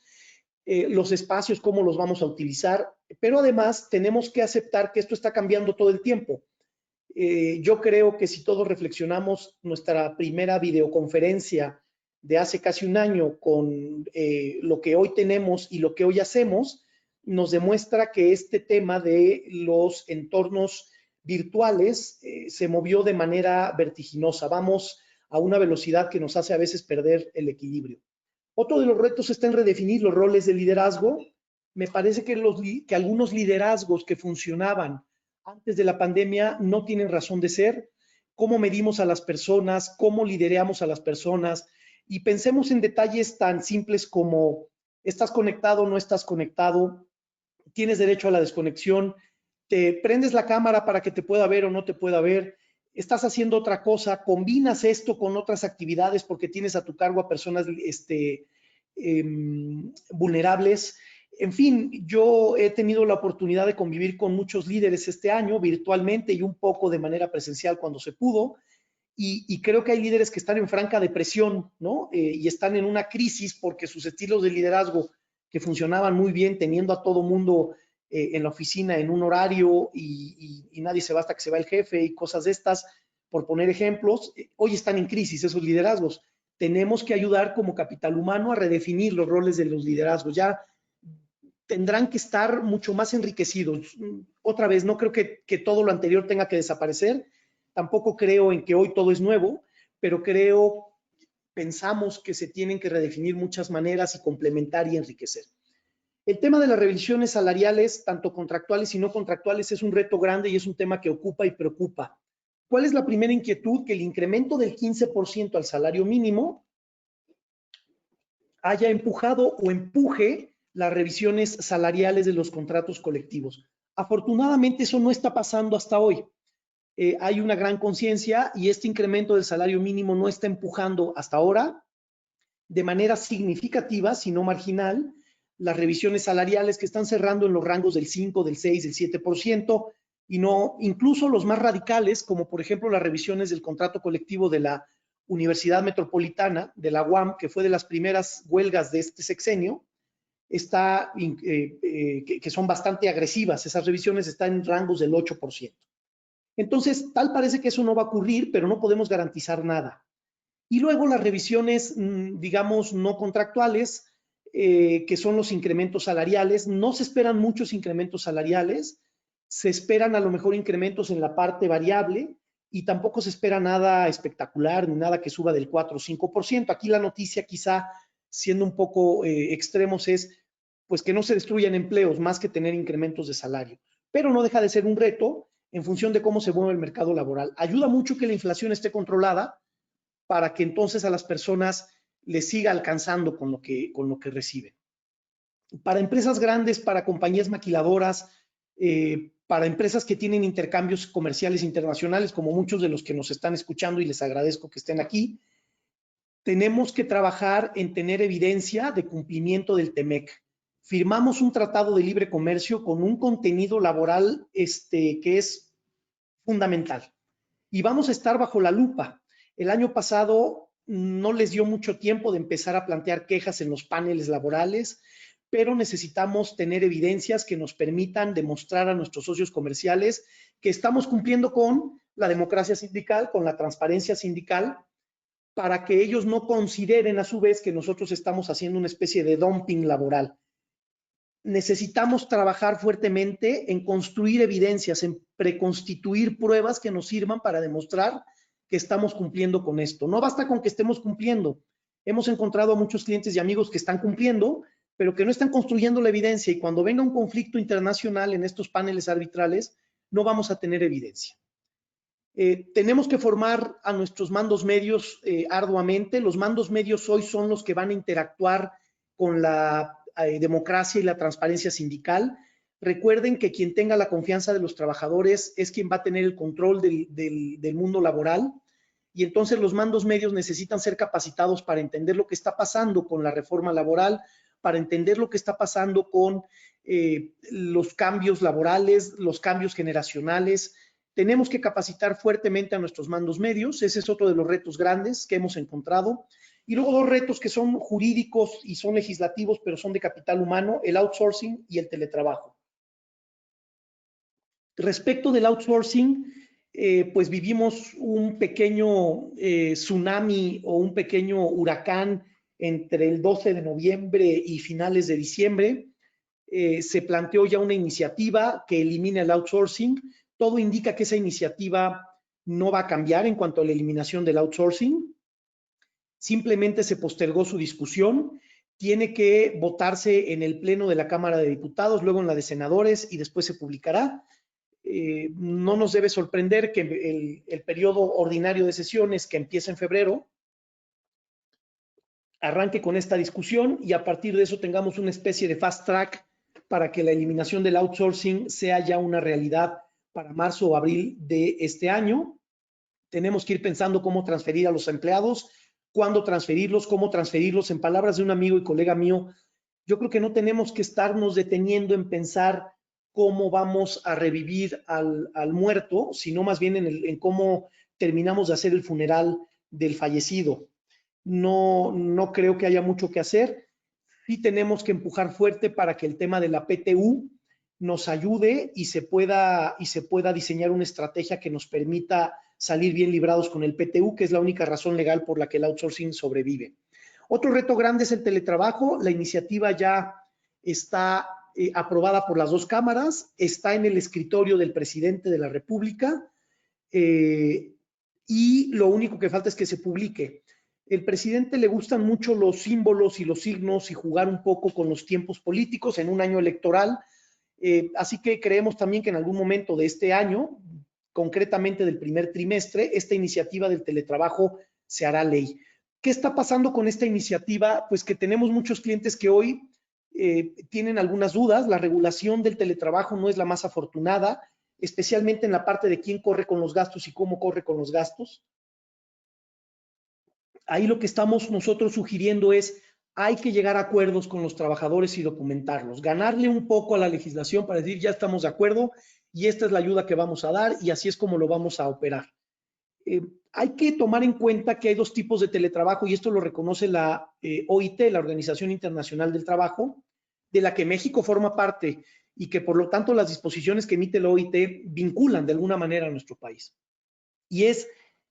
los espacios, cómo los vamos a utilizar, pero además tenemos que aceptar que esto está cambiando todo el tiempo. Yo creo que si todos reflexionamos nuestra primera videoconferencia de hace casi un año con lo que hoy tenemos y lo que hoy hacemos, nos demuestra que este tema de los entornos virtuales se movió de manera vertiginosa. Vamos a una velocidad que nos hace a veces perder el equilibrio. Otro de los retos está en redefinir los roles de liderazgo. Me parece que algunos liderazgos que funcionaban antes de la pandemia no tienen razón de ser. ¿Cómo medimos a las personas? ¿Cómo lideramos a las personas? Y pensemos en detalles tan simples como: ¿estás conectado o no estás conectado? ¿Tienes derecho a la desconexión? ¿Te prendes la cámara para que te pueda ver o no te pueda ver? ¿Estás haciendo otra cosa? ¿Combinas esto con otras actividades porque tienes a tu cargo a personas vulnerables? En fin, yo he tenido la oportunidad de convivir con muchos líderes este año, virtualmente y un poco de manera presencial cuando se pudo, y creo que hay líderes que están en franca depresión, ¿no? Y están en una crisis porque sus estilos de liderazgo, que funcionaban muy bien teniendo a todo mundo en la oficina en un horario y nadie se va hasta que se va el jefe y cosas de estas, por poner ejemplos, hoy están en crisis esos liderazgos. tenemos que ayudar como capital humano a redefinir los roles de los liderazgos. Ya tendrán que estar mucho más enriquecidos. Otra vez, no creo que todo lo anterior tenga que desaparecer. Tampoco creo en que hoy todo es nuevo, pero pensamos que se tienen que redefinir muchas maneras y complementar y enriquecer. El tema de las revisiones salariales, tanto contractuales y no contractuales, es un reto grande y es un tema que ocupa y preocupa. ¿Cuál es la primera inquietud? Que el incremento del 15% al salario mínimo haya empujado o empuje las revisiones salariales de los contratos colectivos. Afortunadamente eso no está pasando hasta hoy. Hay una gran conciencia y este incremento del salario mínimo no está empujando hasta ahora de manera significativa, sino marginal, las revisiones salariales que están cerrando en los rangos del 5, del 6, del 7%, y no, incluso los más radicales, como por ejemplo las revisiones del contrato colectivo de la Universidad Metropolitana, de la UAM, que fue de las primeras huelgas de este sexenio, que son bastante agresivas. Esas revisiones están en rangos del 8%. Entonces, tal parece que eso no va a ocurrir, pero no podemos garantizar nada. Y luego las revisiones, digamos, no contractuales, que son los incrementos salariales. No se esperan muchos incrementos salariales, se esperan a lo mejor incrementos en la parte variable y tampoco se espera nada espectacular ni nada que suba del 4 o 5%. Aquí la noticia, quizá siendo un poco extremos, es pues que no se destruyan empleos más que tener incrementos de salario. Pero no deja de ser un reto en función de cómo se mueve el mercado laboral. Ayuda mucho que la inflación esté controlada para que entonces a las personas les siga alcanzando con lo que reciben. Para empresas grandes, para compañías maquiladoras, para empresas que tienen intercambios comerciales internacionales, como muchos de los que nos están escuchando y les agradezco que estén aquí, tenemos que trabajar en tener evidencia de cumplimiento del TEMEC. Firmamos un tratado de libre comercio con un contenido laboral que es fundamental. Y vamos a estar bajo la lupa. El año pasado no les dio mucho tiempo de empezar a plantear quejas en los paneles laborales, pero necesitamos tener evidencias que nos permitan demostrar a nuestros socios comerciales que estamos cumpliendo con la democracia sindical, con la transparencia sindical, para que ellos no consideren a su vez que nosotros estamos haciendo una especie de dumping laboral. Necesitamos trabajar fuertemente en construir evidencias, en preconstituir pruebas que nos sirvan para demostrar que estamos cumpliendo con esto. No basta con que estemos cumpliendo. Hemos encontrado a muchos clientes y amigos que están cumpliendo, pero que no están construyendo la evidencia, y cuando venga un conflicto internacional en estos paneles arbitrales, no vamos a tener evidencia. Tenemos que formar a nuestros mandos medios arduamente. Los mandos medios hoy son los que van a interactuar con la democracia y la transparencia sindical. Recuerden que quien tenga la confianza de los trabajadores es quien va a tener el control del mundo laboral, y entonces los mandos medios necesitan ser capacitados para entender lo que está pasando con la reforma laboral, para entender lo que está pasando con los cambios laborales, los cambios generacionales. Tenemos que capacitar fuertemente a nuestros mandos medios. Ese es otro de los retos grandes que hemos encontrado. Y luego dos retos que son jurídicos y son legislativos, pero son de capital humano: el outsourcing y el teletrabajo. Respecto del outsourcing, pues vivimos un pequeño tsunami o un pequeño huracán entre el 12 de noviembre y finales de diciembre. Se planteó ya una iniciativa que elimine el outsourcing. Todo indica que esa iniciativa no va a cambiar en cuanto a la eliminación del outsourcing. Simplemente se postergó su discusión. Tiene que votarse en el pleno de la Cámara de Diputados, luego en la de senadores y después se publicará. No nos debe sorprender que el periodo ordinario de sesiones, que empieza en febrero, arranque con esta discusión y a partir de eso tengamos una especie de fast track para que la eliminación del outsourcing sea ya una realidad para marzo o abril de este año. Tenemos que ir pensando cómo transferir a los empleados, cuándo transferirlos, cómo transferirlos. En palabras de un amigo y colega mío, yo creo que no tenemos que estarnos deteniendo en pensar cómo vamos a revivir al muerto, sino más bien en cómo terminamos de hacer el funeral del fallecido. No creo que haya mucho que hacer. Sí tenemos que empujar fuerte para que el tema de la PTU nos ayude y se pueda diseñar una estrategia que nos permita salir bien librados con el PTU, que es la única razón legal por la que el outsourcing sobrevive. Otro reto grande es el teletrabajo. La iniciativa ya está aprobada por las dos cámaras, está en el escritorio del presidente de la República y lo único que falta es que se publique. El presidente le gustan mucho los símbolos y los signos y jugar un poco con los tiempos políticos en un año electoral. Así que creemos también que en algún momento de este año, concretamente del primer trimestre, esta iniciativa del teletrabajo se hará ley. ¿Qué está pasando con esta iniciativa? Pues que tenemos muchos clientes que hoy tienen algunas dudas. La regulación del teletrabajo no es la más afortunada, especialmente en la parte de quién corre con los gastos y cómo corre con los gastos. Ahí lo que estamos nosotros sugiriendo es, hay que llegar a acuerdos con los trabajadores y documentarlos, ganarle un poco a la legislación para decir, ya estamos de acuerdo y esta es la ayuda que vamos a dar y así es como lo vamos a operar. Hay que tomar en cuenta que hay dos tipos de teletrabajo y esto lo reconoce la OIT, la Organización Internacional del Trabajo, de la que México forma parte y que por lo tanto las disposiciones que emite la OIT vinculan de alguna manera a nuestro país. Y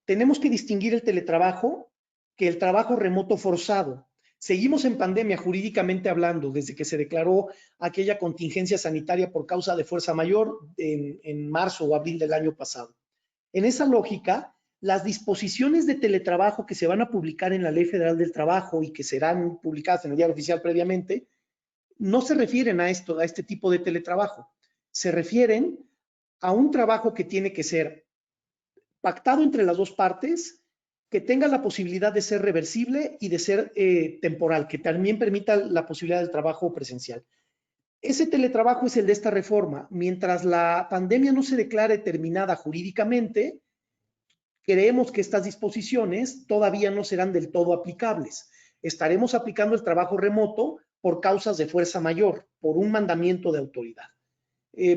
tenemos que distinguir el teletrabajo que el trabajo remoto forzado. Seguimos en pandemia jurídicamente hablando, desde que se declaró aquella contingencia sanitaria por causa de fuerza mayor en marzo o abril del año pasado. En esa lógica, las disposiciones de teletrabajo que se van a publicar en la Ley Federal del Trabajo y que serán publicadas en el Diario Oficial previamente, no se refieren a este tipo de teletrabajo. Se refieren a un trabajo que tiene que ser pactado entre las dos partes, que tenga la posibilidad de ser reversible y de ser temporal, que también permita la posibilidad del trabajo presencial. Ese teletrabajo es el de esta reforma. Mientras la pandemia no se declare terminada jurídicamente, creemos que estas disposiciones todavía no serán del todo aplicables. Estaremos aplicando el trabajo remoto por causas de fuerza mayor, por un mandamiento de autoridad.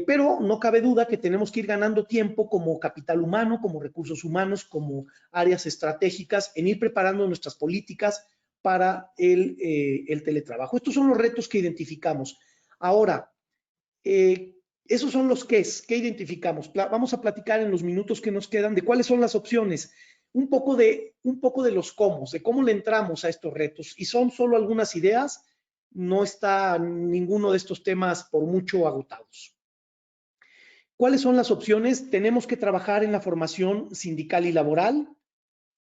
Pero no cabe duda que tenemos que ir ganando tiempo como capital humano, como recursos humanos, como áreas estratégicas, en ir preparando nuestras políticas para el teletrabajo. Estos son los retos que identificamos. Ahora, esos son los qué identificamos. Vamos a platicar en los minutos que nos quedan de cuáles son las opciones, un poco de los cómo, de cómo le entramos a estos retos. Y son solo algunas ideas, no está ninguno de estos temas por mucho agotados. ¿Cuáles son las opciones? Tenemos que trabajar en la formación sindical y laboral.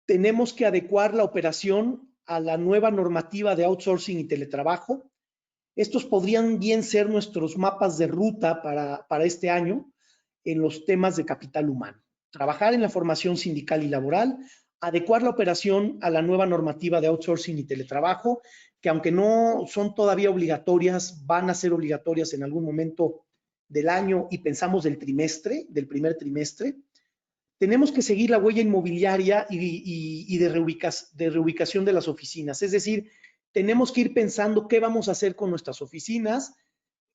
Tenemos que adecuar la operación a la nueva normativa de outsourcing y teletrabajo. Estos podrían bien ser nuestros mapas de ruta para este año en los temas de capital humano. Trabajar en la formación sindical y laboral, adecuar la operación a la nueva normativa de outsourcing y teletrabajo, que aunque no son todavía obligatorias, van a ser obligatorias en algún momento del año y pensamos del primer trimestre. Tenemos que seguir la huella inmobiliaria y de reubicación de las oficinas. Es decir, tenemos que ir pensando qué vamos a hacer con nuestras oficinas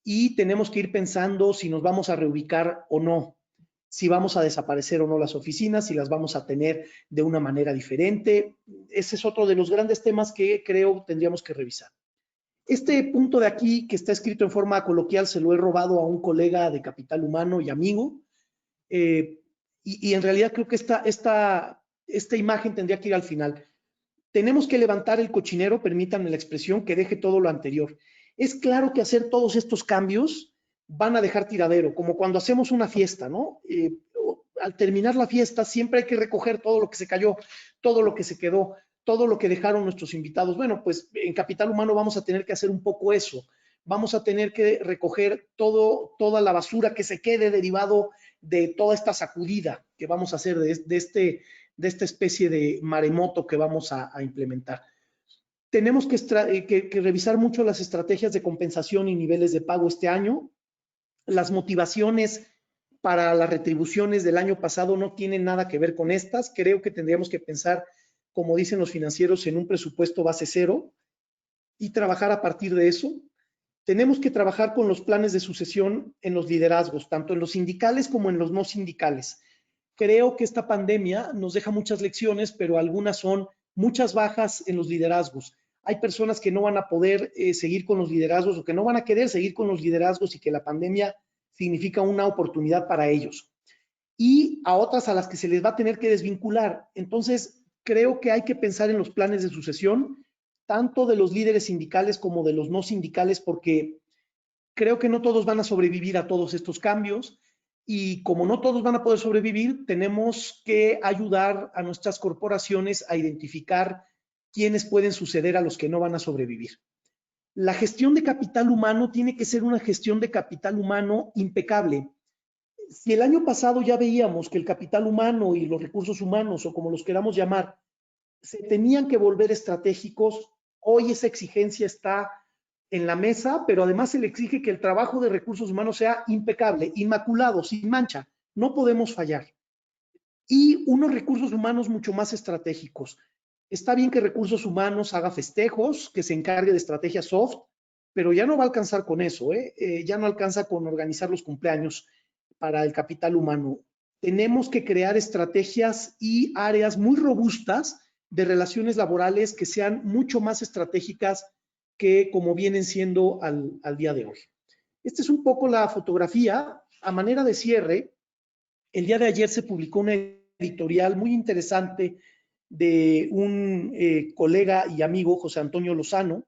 y tenemos que ir pensando si nos vamos a reubicar o no, si vamos a desaparecer o no las oficinas, si las vamos a tener de una manera diferente. Ese es otro de los grandes temas que creo tendríamos que revisar. Este punto de aquí, que está escrito en forma coloquial, se lo he robado a un colega de capital humano y amigo. Y en realidad creo que esta imagen tendría que ir al final. Tenemos que levantar el cochinero, permítanme la expresión, que deje todo lo anterior. Es claro que hacer todos estos cambios van a dejar tiradero, como cuando hacemos una fiesta, ¿no? Al terminar la fiesta siempre hay que recoger todo lo que se cayó, todo lo que se quedó, todo lo que dejaron nuestros invitados. Bueno, pues en Capital Humano vamos a tener que hacer un poco eso. Vamos a tener que recoger toda la basura que se quede derivado de toda esta sacudida que vamos a hacer de esta especie de maremoto que vamos a implementar. Tenemos que revisar mucho las estrategias de compensación y niveles de pago este año. Las motivaciones para las retribuciones del año pasado no tienen nada que ver con estas. Creo que tendríamos que pensar, como dicen los financieros, en un presupuesto base cero y trabajar a partir de eso. Tenemos que trabajar con los planes de sucesión en los liderazgos, tanto en los sindicales como en los no sindicales. Creo que esta pandemia nos deja muchas lecciones, pero algunas son muchas bajas en los liderazgos. Hay personas que no van a poder seguir con los liderazgos o que no van a querer seguir con los liderazgos y que la pandemia significa una oportunidad para ellos. Y a otras a las que se les va a tener que desvincular. Entonces, creo que hay que pensar en los planes de sucesión, tanto de los líderes sindicales como de los no sindicales, porque creo que no todos van a sobrevivir a todos estos cambios. Y como no todos van a poder sobrevivir, tenemos que ayudar a nuestras corporaciones a identificar quiénes pueden suceder a los que no van a sobrevivir. La gestión de capital humano tiene que ser una gestión de capital humano impecable. Si el año pasado ya veíamos que el capital humano y los recursos humanos, o como los queramos llamar, se tenían que volver estratégicos, hoy esa exigencia está en la mesa, pero además se le exige que el trabajo de recursos humanos sea impecable, inmaculado, sin mancha. No podemos fallar. Y unos recursos humanos mucho más estratégicos. Está bien que recursos humanos haga festejos, que se encargue de estrategia soft, pero ya no va a alcanzar con eso, ya no alcanza con organizar los cumpleaños para el capital humano. Tenemos que crear estrategias y áreas muy robustas de relaciones laborales que sean mucho más estratégicas que como vienen siendo al día de hoy. Esta es un poco la fotografía. A manera de cierre, el día de ayer se publicó una editorial muy interesante de un colega y amigo, José Antonio Lozano,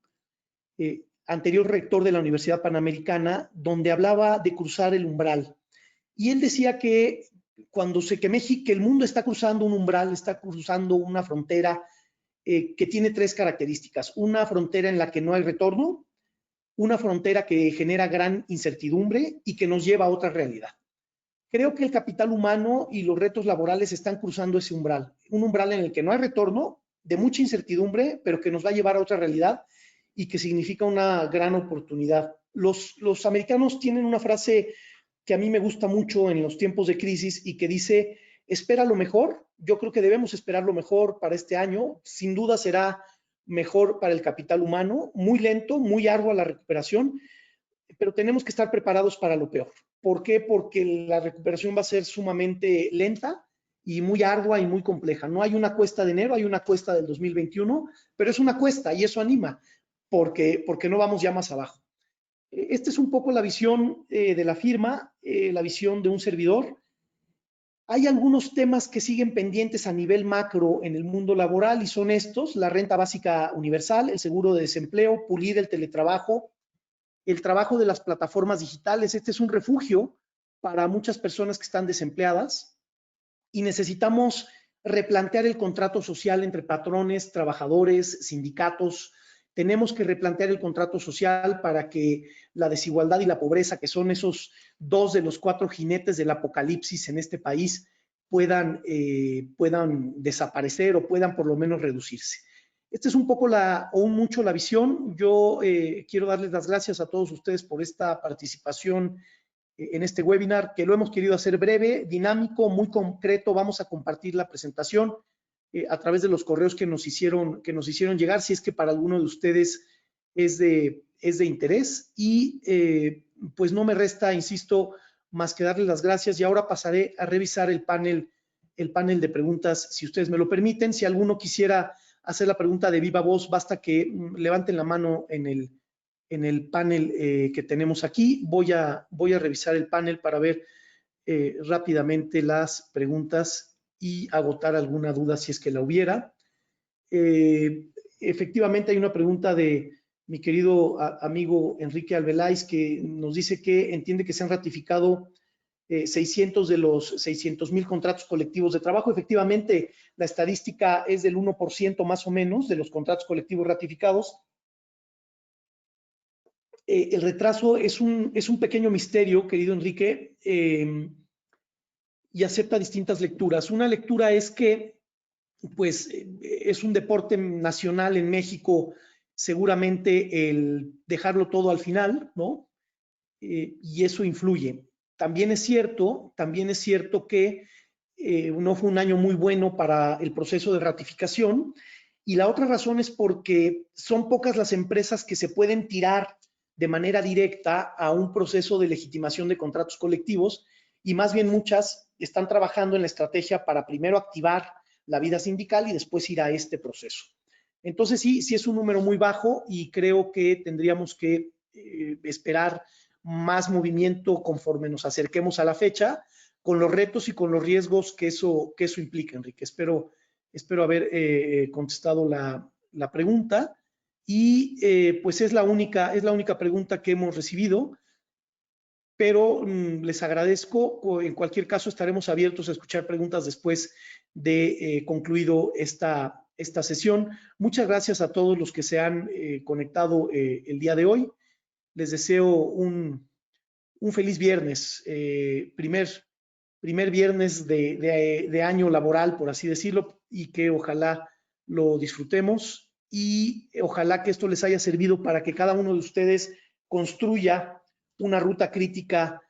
anterior rector de la Universidad Panamericana, donde hablaba de cruzar el umbral. Y él decía que que el mundo está cruzando un umbral, está cruzando una frontera que tiene tres características. Una frontera en la que no hay retorno, una frontera que genera gran incertidumbre y que nos lleva a otra realidad. Creo que el capital humano y los retos laborales están cruzando ese umbral, un umbral en el que no hay retorno, de mucha incertidumbre, pero que nos va a llevar a otra realidad y que significa una gran oportunidad. Los americanos tienen una frase que a mí me gusta mucho en los tiempos de crisis y que dice, espera lo mejor. Yo creo que debemos esperar lo mejor para este año. Sin duda será mejor para el capital humano, muy lento, muy ardua la recuperación, pero tenemos que estar preparados para lo peor. ¿Por qué? Porque la recuperación va a ser sumamente lenta y muy ardua y muy compleja. No hay una cuesta de enero, hay una cuesta del 2021, pero es una cuesta y eso anima, porque no vamos ya más abajo. Esta es un poco la visión de la firma, la visión de un servidor. Hay algunos temas que siguen pendientes a nivel macro en el mundo laboral y son estos: la renta básica universal, el seguro de desempleo, pulir el teletrabajo, el trabajo de las plataformas digitales. Este es un refugio para muchas personas que están desempleadas y necesitamos replantear el contrato social entre patrones, trabajadores, sindicatos. Tenemos que replantear el contrato social para que la desigualdad y la pobreza, que son esos dos de los cuatro jinetes del apocalipsis en este país, puedan desaparecer o puedan por lo menos reducirse. Esta es un poco o mucho la visión. Yo quiero darles las gracias a todos ustedes por esta participación en este webinar, que lo hemos querido hacer breve, dinámico, muy concreto. Vamos a compartir la presentación a través de los correos que nos hicieron llegar, si es que para alguno de ustedes es de interés. Y pues no me resta, insisto, más que darles las gracias, y ahora pasaré a revisar el panel de preguntas, si ustedes me lo permiten. Si alguno quisiera hacer la pregunta de viva voz, basta que levanten la mano en el panel que tenemos aquí. Voy a revisar el panel para ver rápidamente las preguntas y agotar alguna duda si es que la hubiera. Efectivamente hay una pregunta de mi querido amigo Enrique Albeláiz, que nos dice que entiende que se han ratificado 600 de los 600,000 contratos colectivos de trabajo. Efectivamente, la estadística es del 1% más o menos de los contratos colectivos ratificados. El retraso es un pequeño misterio, querido Enrique, y acepta distintas lecturas. Una lectura es que, pues, es un deporte nacional en México, seguramente el dejarlo todo al final, ¿no? Y eso influye. También es cierto que no fue un año muy bueno para el proceso de ratificación, y la otra razón es porque son pocas las empresas que se pueden tirar de manera directa a un proceso de legitimación de contratos colectivos, y más bien muchas están trabajando en la estrategia para primero activar la vida sindical y después ir a este proceso. Entonces sí es un número muy bajo, y creo que tendríamos que esperar más movimiento conforme nos acerquemos a la fecha, con los retos y con los riesgos que eso implica, Enrique. Espero haber contestado la pregunta y pues es la única pregunta que hemos recibido, pero les agradezco. En cualquier caso, estaremos abiertos a escuchar preguntas después de concluido esta sesión. Muchas gracias a todos los que se han conectado el día de hoy. Les deseo un feliz viernes, primer viernes de año laboral, por así decirlo, y que ojalá lo disfrutemos y ojalá que esto les haya servido para que cada uno de ustedes construya una ruta crítica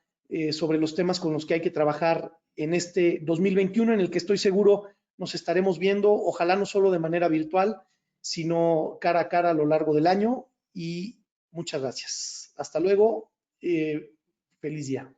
sobre los temas con los que hay que trabajar en este 2021, en el que estoy seguro nos estaremos viendo, ojalá no solo de manera virtual, sino cara a cara a lo largo del año. Y muchas gracias. Hasta luego. Feliz día.